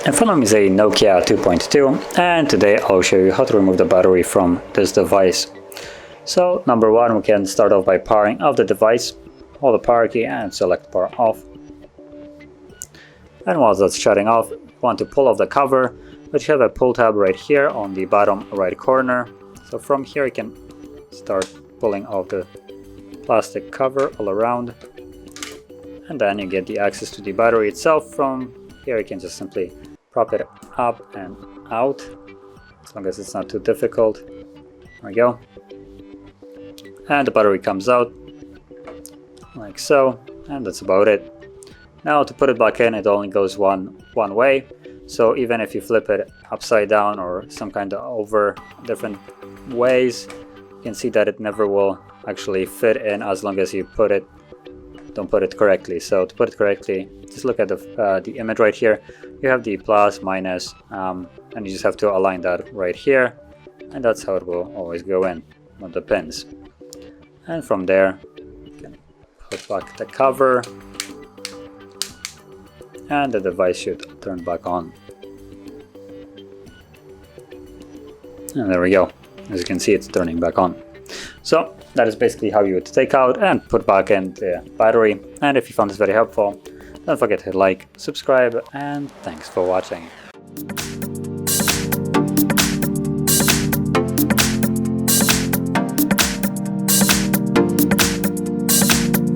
In front of me is a Nokia 2.2, and today I'll show you how to remove the battery from this device. So number one, we can start off by powering off the device. Hold the power key and select power off. And while that's shutting off, you want to pull off the cover, which you have a pull tab right here on the bottom right corner. So from here you can start pulling off the plastic cover all around, and then you get the access to the battery itself. From here you can just simply prop it up and out, as long as it's not too difficult. There we go. And the battery comes out like so, and that's about it. Now to put it back in, it only goes one way, so even if you flip it upside down or some kind of over different ways, you can see that it never will actually fit in as long as you don't put it correctly. So to put it correctly, just look at the image right here. You have the plus, minus, and you just have to align that right here, and that's how it will always go in with the pins. And from there, you can put back the cover, and the device should turn back on. And there we go. As you can see, it's turning back on. So that is basically how you would take out and put back in the battery. And if you found this very helpful, don't forget to like, subscribe, and thanks for watching.